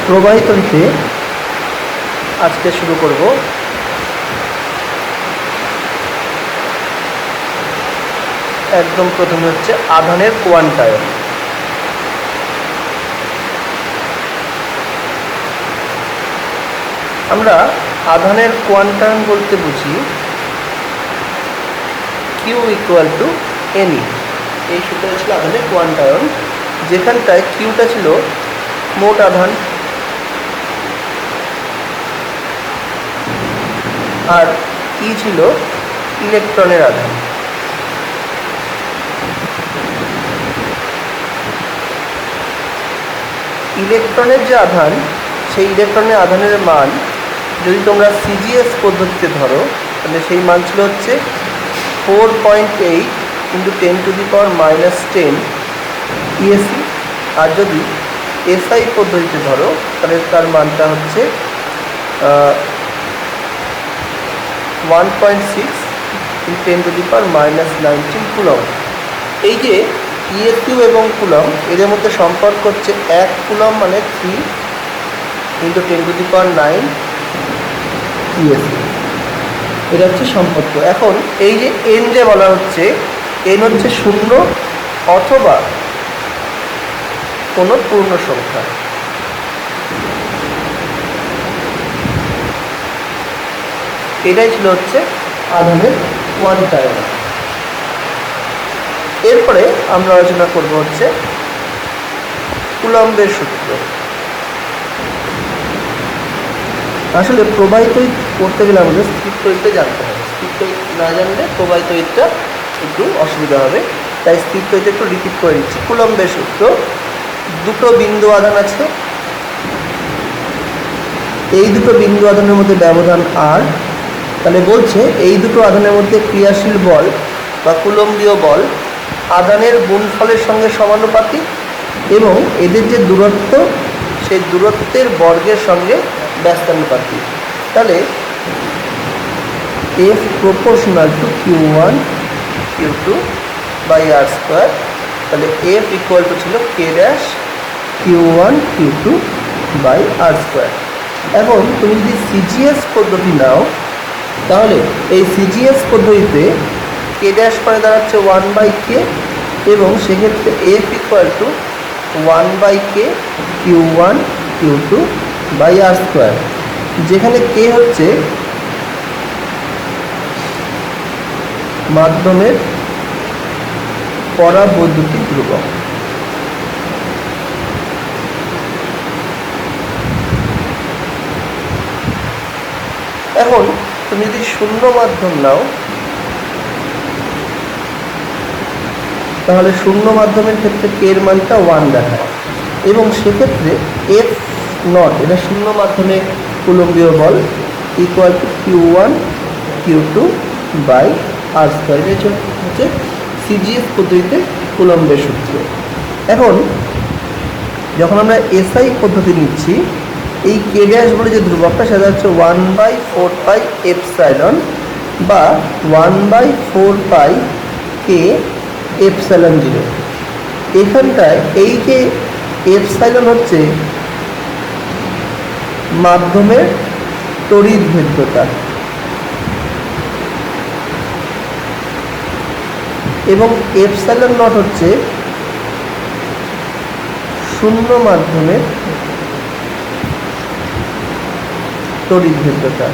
প্রবাহিততে আজকে শুরু করব একদম প্রথমে হচ্ছে আধানের কোয়ান্টায়ন। আমরা আধানের কোয়ান্টায়ন বলতে বুঝি কিউ ইকুয়াল টু এনই। এই সূত্রটা ছিল আধানের কোয়ান্টায়ন, যেখানটায় কিউটা ছিল মোট আধান আর ই ছিল ইলেকট্রনের আধান। ইলেকট্রনের যে আধান, সেই ইলেকট্রনের আধানের মান যদি তোমরা সিজিএস পদ্ধতিতে ধরো, তাহলে সেই মান ছিল হচ্ছে 4.8 × 10⁻⁻10 ইএসি। আর যদি এসআই পদ্ধতিতে ধরো, তাহলে তার মানটা হচ্ছে 1.6 × 10⁻⁻19 কুলম। এই যে ইএসইউ এবং কুলম, এদের মধ্যে সম্পর্ক হচ্ছে 1 কুলম মানে 3 × 10⁹ ইএসইউ। এটা হচ্ছে সম্পর্ক। এখন এই যে এন যে বলা হচ্ছে, এন হচ্ছে শূন্য অথবা কোনো পূর্ণ সংখ্যা। এটাই ছিল হচ্ছে আধানের কোয়ান্টায়ন। এরপরে আমরা আলোচনা করব হচ্ছে কুলম্বের সূত্র। আসলে প্রবাহিত করতে গেলে আমাদের স্থির তড়িৎটা জানতে হবে। স্থির তড়িৎ না জানলে প্রবাহিত তড়িৎটা একটু অসুবিধা হবে, তাই স্থির তড়িৎ একটু রিপিট করে দিচ্ছি। কুলম্বের সূত্র, দুটো বিন্দু আধান আছে, এই দুটো বিন্দু আধানের মধ্যে ব্যবধান আর। তাহলে বলছে এই দুটো আধানের মধ্যে ক্রিয়াশীল বল বা কুলম্বীয় বল আধানের গুণফলের সঙ্গে সমানুপাতিক এবং এদের যে দূরত্ব, সেই দূরত্বের বর্গের সঙ্গে ব্যস্তানুপাতিক। তাহলে F proportional to Q1 Q2 by R square. তাহলে F ইকুয়াল টু ছিল K dash Q1 Q2 by R square. এখন তুমি যদি সিজিএস পদ্ধতি নাও, তাহলে এই সিজিএস পদ্ধতিতে কে ড্যাশ মানে দাঁড়াচ্ছে 1/k এবং সেক্ষেত্রে F equal to 1/k Q1 Q2 by R square, যেখানে কে হচ্ছে মাধ্যমের পরাবৈদ্যুতিক ধ্রুবক। এখন তুমি যদি শূন্য মাধ্যম নাও, তাহলে শূন্য মাধ্যমের ক্ষেত্রে কে এর মানটা 1 দেখায় এবং সেক্ষেত্রে এফ নট, এটা শূন্য মাধ্যমে কুলম্বীয় বল, equal to Q1 Q2 by R square. এটা হচ্ছে সিজিএস পদ্ধতিতে কুলম্বের সূত্র। এখন যখন আমরা এসআই পদ্ধতি নিচ্ছি, এই কে ড্যাশ বলে যে ধ্রুবকটা, সেটা হচ্ছে 1/4πε বা 1/4πk ε0। এখানটায় এই যে এপসাইলন হচ্ছে মাধ্যমের তড়িৎ ভেদ্যতা এবং এপসাইলন নট হচ্ছে শূন্য মাধ্যমের তড়িৎ ভেদ্যতা।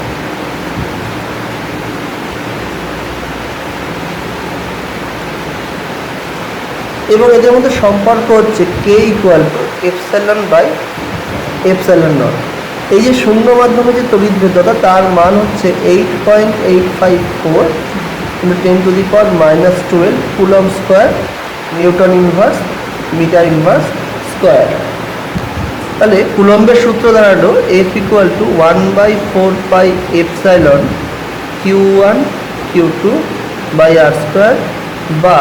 এবং এদের মধ্যে সম্পর্ক হচ্ছে K equal to epsilon by epsilon naught. এই যে শূন্য মাধ্যমে যে তড়িৎ ভেদ্যতা, তার মান হচ্ছে 8.854 × 10⁻⁻12 coulomb square newton inverse metre inverse square. তাহলে কুলম্বের সূত্র দাঁড়ালো F equal to 1/4πε Q1 Q2 by R square বা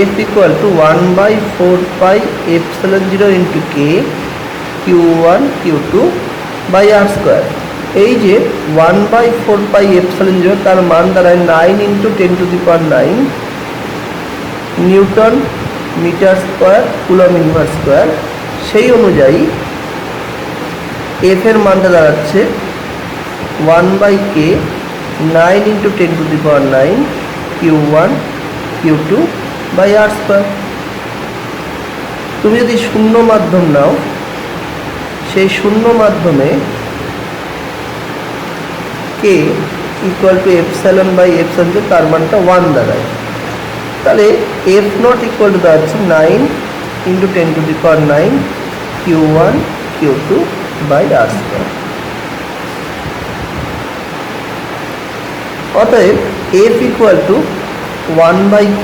F equal to 1/4πε0 × K Q1 Q2 by R square. এই যে 1/4πε0, তার মান দাঁড়ায় 9 × 10⁹ newton metre square coulomb inverse square. সেই অনুযায়ী এফ এর মানটা দাঁড়াচ্ছে 1/k 9 × 10⁹ Q1 Q2 by R square. তুমি যদি শূন্য মাধ্যম নাও, সেই শূন্য মাধ্যমে K equal to epsilon by epsilon, তার মানটা 1 দাঁড়ায়। তাহলে এফ নট ইকুয়াল টু দাঁড়াচ্ছে 9 × 10⁹ Q1 Q2 by R square. অতএব এফ ইকুয়াল টু 1/k,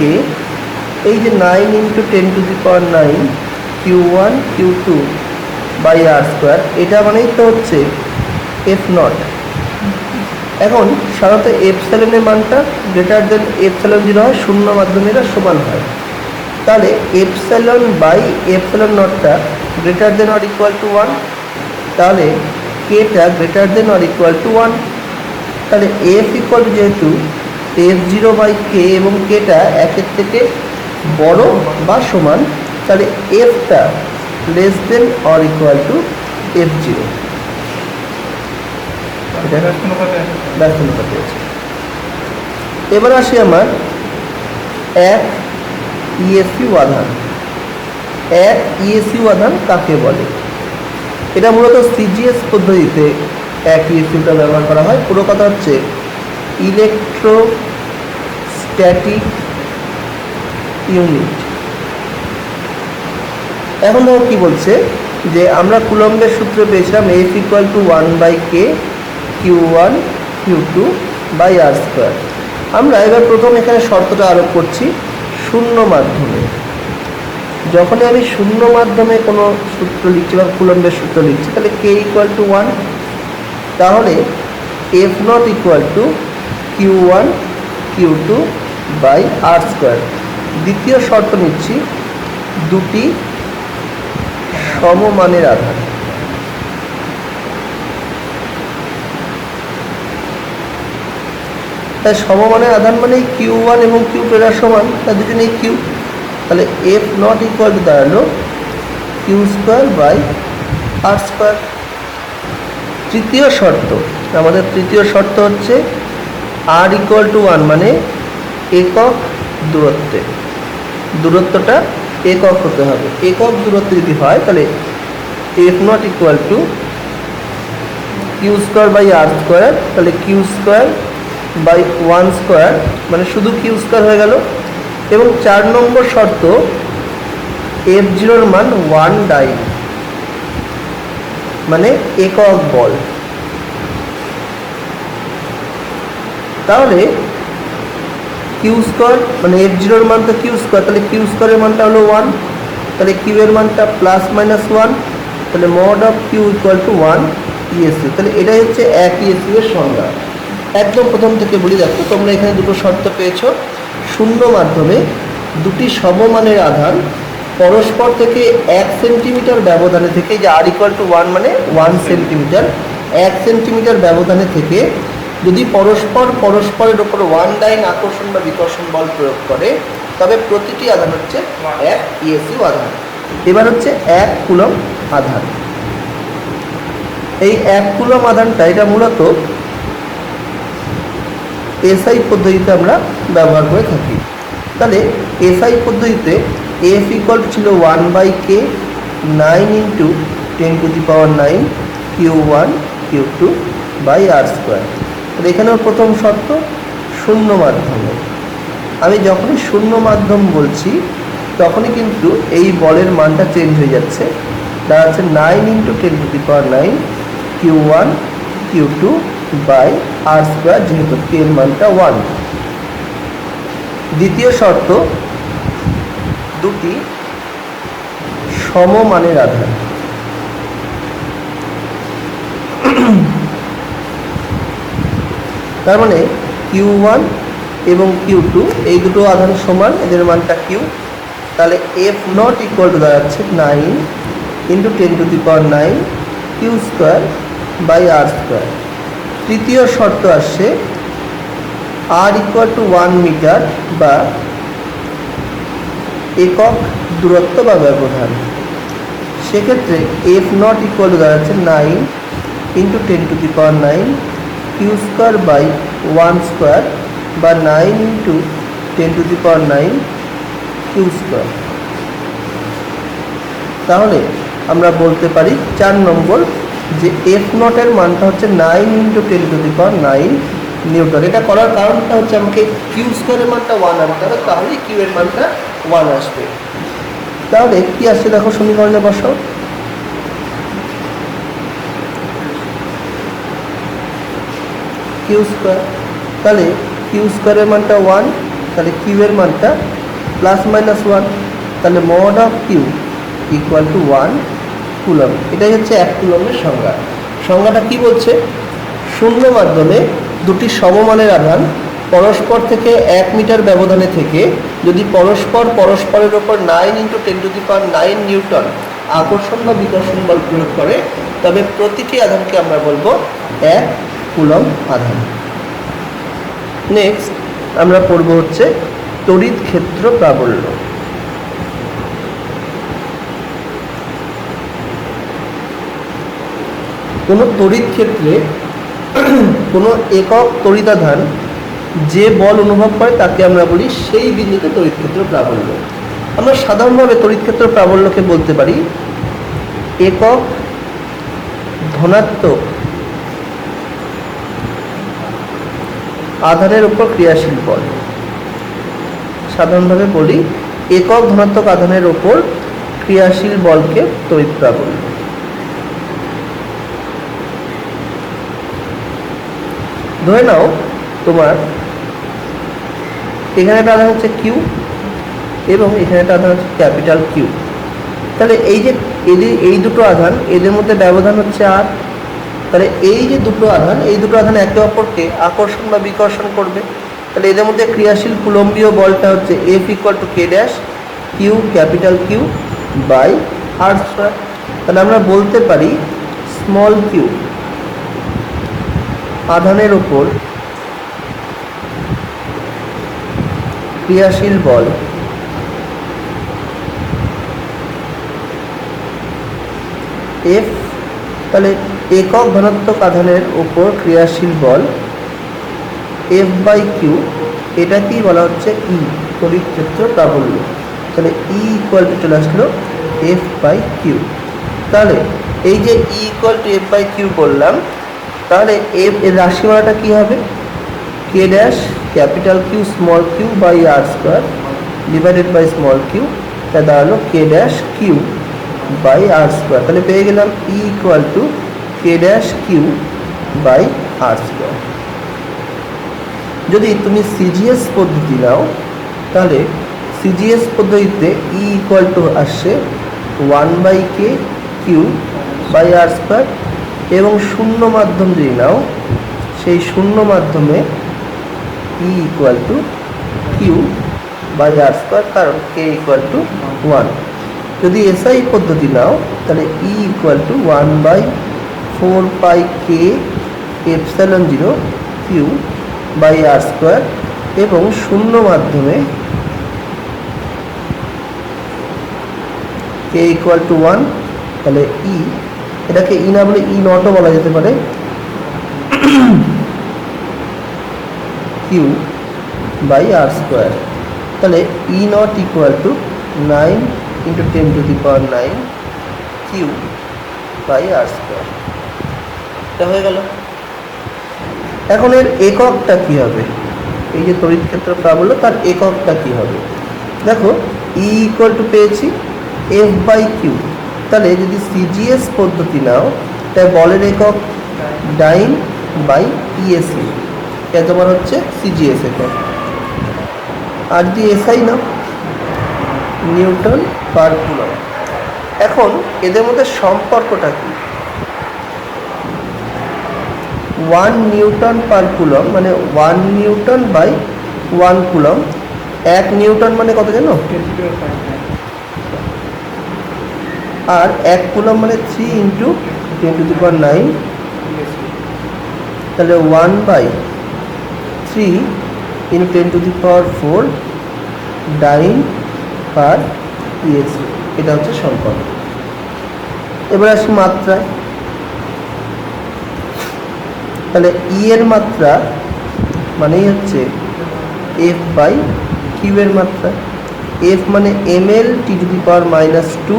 এই যে 9 × 10⁹ Q1 Q2 by R square, এটা মানেই তো হচ্ছে এফ নট। এখন সাধারণত এপসাইলনের মানটা গ্রেটার দেন এপসাইলন 0 হয়, শূন্য মাধ্যমে এরা সমান হয়। তাহলে এপসাইলন বাই এপসাইলন নটটা greater than or equal to 1, তাহলে কেটা greater than or equal to 1। তাহলে এফ ইকুয়াল টু, যেহেতু F0/k এবং কেটা একের থেকে বড় বা সমান, তাহলে এফটা less than or equal to F0। ব্যস্ত অনুপাতে আছে। এবার আসি আমার এক ইএসইউ আধান। এক ইএসইউ আধান কাকে বলে? এটা মূলত সিজিএস পদ্ধতিতে এক ইএসইউটা ব্যবহার করা হয়। পুরো কথা হচ্ছে ইলেকট্রোস্ট্যাটিক ইউনিট। এখন দেখো কি বলছে, যে আমরা কুলম্বের সূত্র পেয়েছিলাম F equal to 1/k Q1 Q2 by R square. আমরা এবার প্রথম এখানে শর্তটা আরোপ করছি শূন্য মাধ্যমে। যখনই আমি শূন্য মাধ্যমে কোনো সূত্র লিখছি বা কুলম্বের সূত্র লিখছি, তাহলে k ইকুয়াল টু 1, তাহলে F naught equal to Q1 Q2 by R square. দ্বিতীয় শর্ত নিচ্ছি দুটি সমমানের আধান। তাই সমমানের আধান মানে Q1 এবং Q2 এরা সমান, তার দুজনেই Q। তাহলে এফ নট ইকুয়াল টু দাঁড়ালো Q² বাই আর স্কোয়ার। তৃতীয় শর্ত, আমাদের তৃতীয় শর্ত হচ্ছে আর ইকুয়াল টু 1, মানে একক দূরত্বে, দূরত্বটা একক হতে হবে। একক দূরত্ব যদি হয়, তাহলে F naught equal to Q² by R square, তাহলে Q² বাই 1² মানে শুধু Q² হয়ে গেল। এবং 4 নম্বর শর্ত, F0 মান 1 ডাইন, মানে একক বল। তাহলে Q² মানে F0 মান তো Q², তাহলে Q² এর মানটা হলো 1, তাহলে Q এর মানটা প্লাস মাইনাস 1, তাহলে mod of Q equal to 1 ESU. তাহলে এটাই হচ্ছে এক ইএসইউ এর সংজ্ঞা। একদম প্রথম থেকে বলি, দেখো তোমরা এখানে দুটো শর্ত পেয়েছো। শূন্য মাধ্যমে দুটি সমমানের আধান পরস্পর থেকে 1 সেন্টিমিটার ব্যবধানে থেকে, যে আর ইকুয়াল টু 1 মানে 1 সেন্টিমিটার, 1 সেন্টিমিটার ব্যবধানে থেকে যদি পরস্পরের ওপর 1 ডাইন আকর্ষণ বা বিকর্ষণ বল প্রয়োগ করে, তবে প্রতিটি আধান হচ্ছে এক ইএসইউ আধান। এবার হচ্ছে 1 কুলম্ব আধান। এই 1 কুলম্ব আধানটা, এটা মূলত এসআই পদ্ধতিতে আমরা ব্যবহার করে থাকি। তাহলে এসআই পদ্ধতিতে এফ ইকুয়াল ছিল 1/k 9 × 10⁹ Q1 Q2 by R square. তাহলে এখানেও প্রথম শর্ত শূন্য মাধ্যমে। আমি যখনই শূন্য মাধ্যম বলছি, তখনই কিন্তু এই বলের মানটা চেঞ্জ হয়ে যাচ্ছে, দাঁড়াচ্ছে 9 × 10⁹ Q1 Q2 by R square, যেহেতু k এর মানটা 1। দ্বিতীয় শর্ত, দুটি সমমানের আধান। তার মানে Q1 এবং Q2 এই দুটো আধান সমান, এদের মানটা Q। তাহলে এফ নট ইকুয়াল টু দাঁড়াচ্ছে 9 × 10⁹ Q² বাই আর স্কোয়ার। তৃতীয় শর্ত আসছে আর ইকুয়াল টু 1 মিটার বা একক দূরত্ব বা ব্যবধান। সেক্ষেত্রে এফ নট ইকুয়াল টু দাঁড়াচ্ছে 9 into 10⁹ Q square by 1 square বা 9 ইন্টু 10⁹ কিউ স্কোয়ার। তাহলে আমরা বলতে পারি 4 নম্বর যে এফ নটের মানটা হচ্ছে 9 ইন্টু 10⁹ নিউটন। এটা করার কারণটা হচ্ছে আমাকে কিউ স্কোয়ারের মানটা 1 আনতে হবে, তাহলে কিউ এর মানটা 1 আসবে। তাহলে কি আসছে দেখো সমীকরণে বসাও। কিউ স্কোয়ার, তাহলে কিউ স্কোয়ারের মানটা 1, তাহলে কিউ এর মানটা +-1, তাহলে mod of Q equal to 1 coulomb. এটাই হচ্ছে 1 কুলমের সংজ্ঞা। সংজ্ঞাটা কি বলছে? শূন্য মাধ্যমে দুটি সমমানের আধান পরস্পর থেকে 1 মিটার ব্যবধানে থেকে যদি পরস্পরের ওপর 9 ইন্টু 10⁹ নিউটন আকর্ষণ বা বিকর্ষণ বল প্রয়োগ করে, তবে প্রতিটি আধানকে আমরা বলবো 1 কুলম আধান। নেক্সট আমরা পড়ব হচ্ছে তড়িৎ ক্ষেত্র প্রাবল্য। কোনো তড়িৎ ক্ষেত্রে কোনো একক তড়িতাধান যে বল অনুভব করে তাকে আমরা বলি সেই বিন্দুতে তড়িৎ ক্ষেত্র প্রাবল্য। আমরা সাধারণভাবে তড়িৎ ক্ষেত্র প্রাবল্যকে বলতে পারি একক ধনাত্মক আধানের উপর ক্রিয়াশীল বল। সাধারণভাবে বলি একক ধনাত্মক আধানের উপর ক্রিয়াশীল বলকে তড়িৎ প্রাবল্য। ধরে নাও তোমার এখানে একটা আধান হচ্ছে কিউ এবং এখানে একটা আধান হচ্ছে ক্যাপিটাল কিউ। তাহলে এই দুটো আধান এদের মধ্যে ব্যবধান হচ্ছে আর। তাহলে এই দুটো আধান একে অপরকে আকর্ষণ বা বিকর্ষণ করবে। তাহলে এদের মধ্যে ক্রিয়াশীল কুলম্বীয় বলটা হচ্ছে F equal to K dash Q capital Q by R square. তাহলে আমরা বলতে পারি স্মল কিউ আধানের ওপর ক্রিয়াশীল বল F, তাহলে একক ধনাত্মক আধানের ওপর ক্রিয়াশীল বল F বাই কিউ, এটাকেই বলা হচ্ছে ই তড়িৎ ক্ষেত্র প্রাবল্য। তাহলে ই ইকুয়াল টু চলে আসলো F বাই কিউ। তাহলে এই যে E equal to F by Q বললাম, তাহলে এর রাশিমালাটা কী হবে? K dash capital Q small Q by R square divided by small Q, তা দাঁড়ালো K dash Q by R square. তাহলে পেয়ে গেলাম E equal to K dash Q by R square. যদি তুমি সিজিএস পদ্ধতি নাও, তাহলে সিজিএস পদ্ধতিতে ই ইকুয়াল টু আসছে 1/k Q by R square, এবং শূন্য মাধ্যম যদি নাও, সেই শূন্য মাধ্যমে E equal to Q by R square, কারণ কে ইকুয়াল টু 1। যদি এসআই পদ্ধতি নাও, তাহলে E equal to 1/4πk epsilon 0 Q by R square, এবং শূন্য মাধ্যমে কে ইকুয়াল টু 1। তাহলে ই, এটাকে ই না বলে ই নটও বলা যেতে পারে, কিউ বাই আর স্কোয়ার। তাহলে E naught equal to 9 into 10⁹ Q by R square. এটা হয়ে গেল। এখন এর এককটা কী হবে? এই যে তড়িৎ ক্ষেত্র প্রাবল্য, তার এককটা কী হবে? দেখো ই ইকুয়াল টু পেয়েছি F বাই কিউ। তাহলে যদি সিজিএস পদ্ধতি নাও, তাই বলের একক ডাইন বাই ইএসি, এটা তোমার হচ্ছে সিজিএস একক। আর যদি এসআই নাও, নিউটন পার কুলম। এখন এদের মধ্যে সম্পর্কটা কি? 1 নিউটন পার কুলম মানে 1 নিউটন বাই 1 কুলম। 1 নিউটন মানে কত জানো? আর 1 কুলম মানে 3 ইন্টু 10⁹। তাহলে 1/3 ইন্টু 10⁴ ডাইন পার ইএসি, এটা হচ্ছে সম্পর্ক। এবার আসি মাত্রায়। তাহলে ই এর মাত্রা মানেই হচ্ছে এফ বাই কিউ এর মাত্রা। এফ মানে M L T to the power -2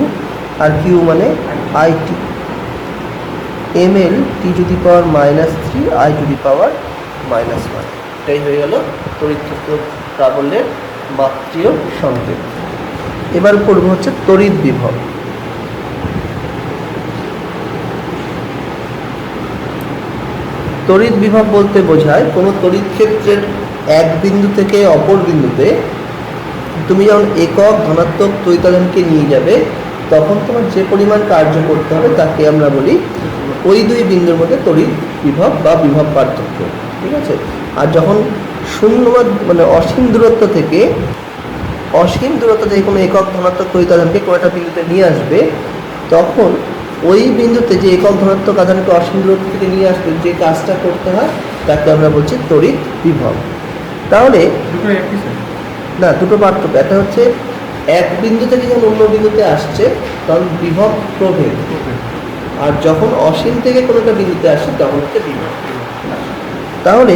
আর কিউ মানে IT M L T to the power -3 I to the power -1। এটাই হয়ে গেল তড়িৎ ক্ষেত্র প্রাবল্যের মাত্রীয় সংকেত। এবার করব হচ্ছে তড়িৎ বিভব। তড়িৎ বিভব বলতে বোঝায় কোনো তড়িৎ ক্ষেত্রের এক বিন্দু থেকে অপর বিন্দুতে তুমি যখন একক ধনাত্মক তড়িতাধানকে নিয়ে যাবে তখন তোমার যে পরিমাণ কার্য করতে হবে তাকে আমরা বলি ওই দুই বিন্দুর মধ্যে তড়িৎ বিভব বা বিভব পার্থক্য। ঠিক আছে। আর যখন শূন্য মানে অসীম দূরত্ব থেকে কোনো একক ধনাত্মক তড়িতাধানকে কোনো একটা বিন্দুতে নিয়ে আসবে তখন ওই বিন্দুতে যে একক ধনাত্মক আধানকে অসীম দূরত্ব থেকে নিয়ে আসবে যে কাজটা করতে হয় তাকে আমরা বলছি তড়িৎ বিভব। তাহলে না, দুটো পার্থক্য। একটা হচ্ছে এক বিন্দু থেকে যখন অন্য বিন্দুতে আসছে তখন বিভব প্রভেদ, আর যখন অসীম থেকে কোনো একটা বিন্দুতে আসে তখন হচ্ছে বিভব। তাহলে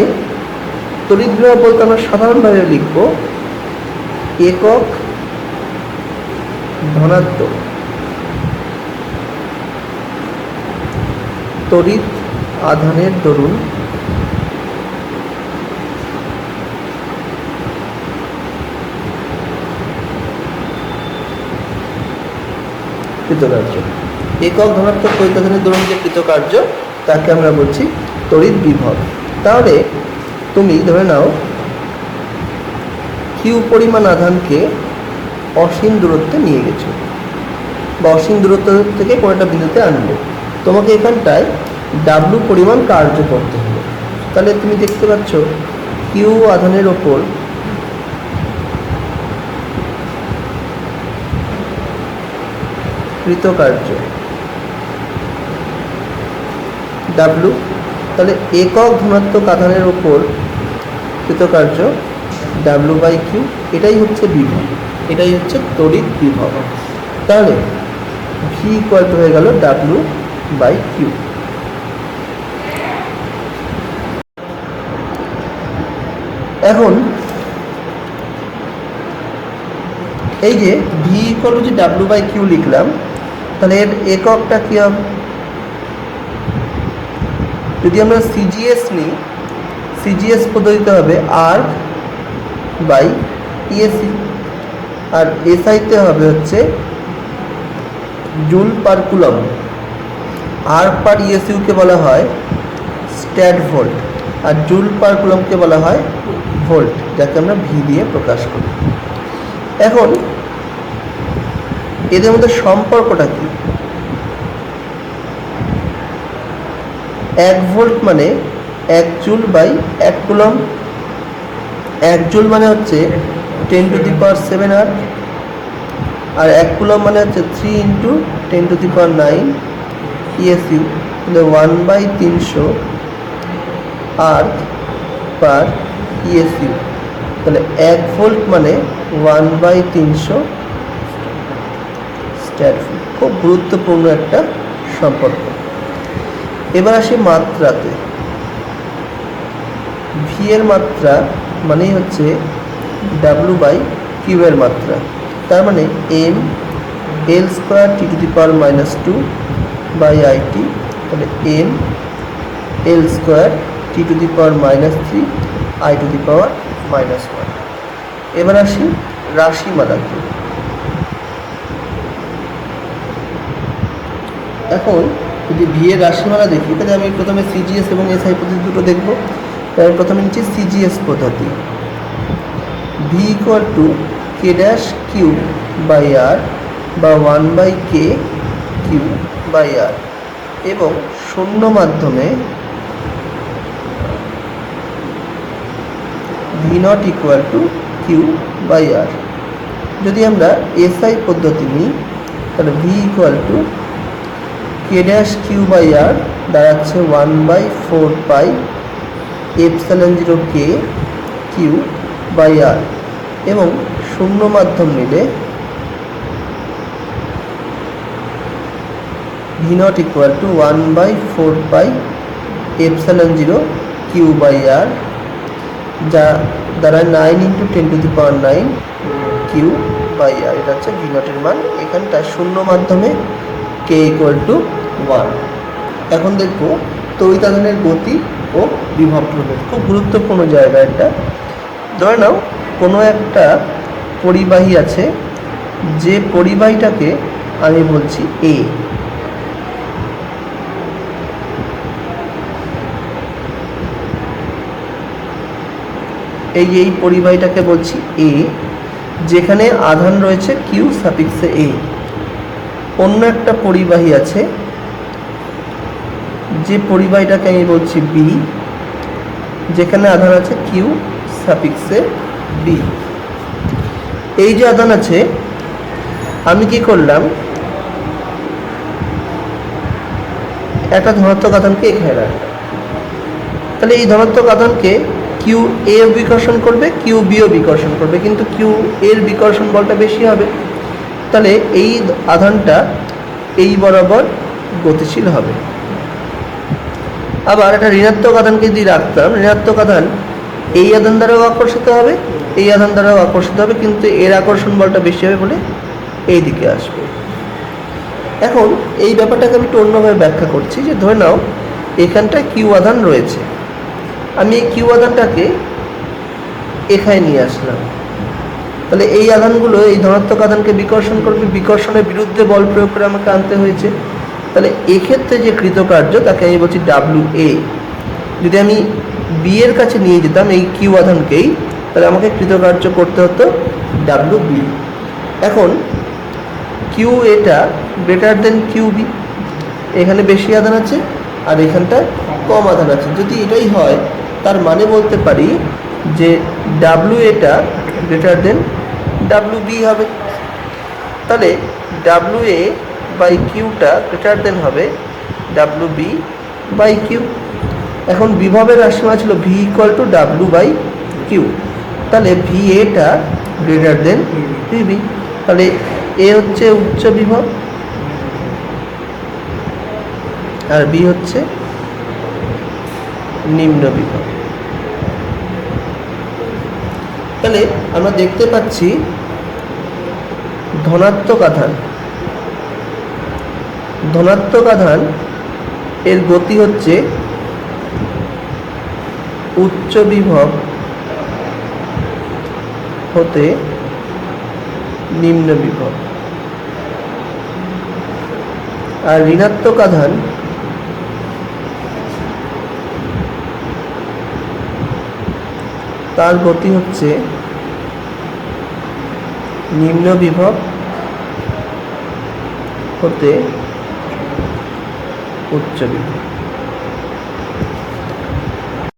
তড়িৎ বিভব বলতে আমরা সাধারণভাবে লিখব একক ধনাত্মক তড়িৎ আধানের দরুন কৃতকার্য। একক ধনাত্মক তড়িৎ আধানের দরুন যে কৃতকার্য তাকে আমরা বলছি তড়িৎ বিভব। তাহলে তুমি ধরে নাও কিউ পরিমাণ আধানকে অসীম দূরত্বে নিয়ে গেছো বা অসীম দূরত্ব থেকে কোনো একটা বিন্দুতে আনবে, তোমাকে এখানটায় ডাব্লু পরিমাণ কার্য করতে হবে। তাহলে তুমি দেখতে পাচ্ছ কিউ আধানের ওপর কৃতকার্য ডাব্লু, তাহলে একক ধনাত্মক আধানের ওপর কৃতকার্য ডাব্লু বাই কিউ, এটাই হচ্ছে বিভব, এটাই হচ্ছে তড়িৎ বিভব। তাহলে ভি ইকুয়াল টু হয়ে গেল ডাব্লু বাই কিউ। এখন এই যে ভি ইকুয়াল টু যে ডাব্লু বাই কিউ লিখলাম, তাহলে এর এককটা কী হবে? যদি আমরা সিজিএস নিই, সিজিএস পদ্ধতিতে হবে আর বাই ইএসি, আর এসআইতে হবে হচ্ছে জুল পার কুলম। আর পার ইএসইউকে বলা হয় স্ট্যাট ভোল্ট, আর জুল পার কুলমকে বলা হয় ভোল্ট, যাকে আমরা ভি দিয়ে প্রকাশ করি। এখন এদের মধ্যে সম্পর্কটা কি? 1 ভোল্ট মানে 1 জুল বাই 1 কুলম। 1 জুল মানে হচ্ছে 10 two the power 7 R 1 coulomb মানে হচ্ছে 3 into 10 two the power 9 ESU. তাহলে 1/300 আর পার ইএসইউ। তাহলে 1 ভোল্ট মানে 1/300 স্ট্যাট ভোল্ট। খুব গুরুত্বপূর্ণ একটা সম্পর্ক। এবার আসি মাত্রাতে। ভি এর মাত্রা মানেই হচ্ছে ডাব্লু বাই কিউ এর মাত্রা। তার মানে M L square T to the power -2 by IT. তাহলে M L square T to the power -3 I to the power -1। এবার আসি রাশিমালাতে। এখন যদি ভি এর রাশিমালা দেখি তাহলে আমি প্রথমে সিজিএস এবং এসআই পদ্ধতি দুটো দেখব। তাই প্রথমে নিচ্ছি সিজিএস পদ্ধতি। V equal to K dash Q by R বা 1/k কিউ বাই আর, এবং শূন্য মাধ্যমে V naught equal to Q by R. যদি আমরা এসআই পদ্ধতি নিই তাহলে V equal to K dash Q by R দাঁড়াচ্ছে 1/4 pi epsilon 0 K Q by R, এবং শূন্য মাধ্যম নিলে V naught equal to 1/4 pi epsilon 0 Q by R, যা দ্বারা 9 × 10⁹ কিউ বাই আর, এটা হচ্ছে ভি নটের মান। এখানটা শূন্য মাধ্যমে কে = 1। এখন দেখব তড়িৎ আধানের গতি ও বিভব প্রভেদ, খুব গুরুত্বপূর্ণ জায়গা এটা। ধরে নাও কোনো একটা পরিবাহী আছে, যে পরিবাহীটাকে আমি বলছি এ। এই পরিবাহীটাকে বলছি এ, যেখানে আধান রয়েছে কিউ সাফিক্সে এ। অন্য একটা পরিবাহী আছে, যে পরিবাহীটাকে আমি বলছি বি, যেখানে আধান আছে কিউ সাফিক্সে বি। এই যে আধান আছে, আমি কি করলাম, একটা ধনাত্মক আধানকে এখানে রাখলাম। তাহলে এই ধনাত্মক আধানকে কিউ এ বিকর্ষণ করবে, কিউ বিও বিকর্ষণ করবে, কিন্তু কিউ এর বিকর্ষণ বলটা বেশি হবে। তাহলে এই আধানটা এই বরাবর গতিশীল হবে। আবার একটা ঋণাত্মক আধানকে যদি রাখতাম, ঋণাত্মক আধান এই আধান দ্বারাও আকর্ষিত হবে, এই আধান দ্বারাও আকর্ষিত হবে, কিন্তু এর আকর্ষণ বলটা বেশি হবে বলে এই দিকে আসবে। এখন এই ব্যাপারটাকে আমি একটু অন্যভাবে ব্যাখ্যা করছি, যে ধরে নাও এখানটায় কিউ আধান রয়েছে, আমি এই কিউ আধানটাকে এখানে নিয়ে আসলাম। তাহলে এই আধানগুলো এই ধনাত্মক আধানকে বিকর্ষণ করবে, বিকর্ষণের বিরুদ্ধে বল প্রয়োগ করে আমাকে আনতে হয়েছে। তাহলে এক্ষেত্রে যে কৃতকার্য তাকে আমি বলছি ডাব্লিউ এ। যদি আমি বি এর কাছে নিয়ে যেতাম এই কিউ আধানকেই, তাহলে আমাকে কৃতকার্য করতে হতো ডাব্লিউ বি। এখন কিউ এটা গ্রেটার দেন কিউ বি, এখানে বেশি আধান আছে আর এখানটা কম আধান আছে। যদি এটাই হয়, তার মানে বলতে পারি যে ডাব্লিউ এটা গ্রেটার দেন ডাব্লিউ বি হবে। তাহলে ডাব্লিউ এ বাই কিউটা গ্রেটার দেন হবে ডাব্লিউ বি বাই কিউ। এখন বিভবের রাশিমালা ছিল ভি = ডাব্লিউ বাই কিউ। তাহলে ভি এটা গ্রেটার দেন ভিবি। তাহলে এ হচ্ছে উচ্চ বিভব আর বি হচ্ছে নিম্ন বিভব। তাহলে আমরা দেখতে পাচ্ছি ধনাত্মক আধান এর গতি হচ্ছে উচ্চ বিভব হতে নিম্ন বিভব, আর ঋণাত্মক আধান তার গতি হচ্ছে নিম্ন বিভব হতে উচ্চ বিভব।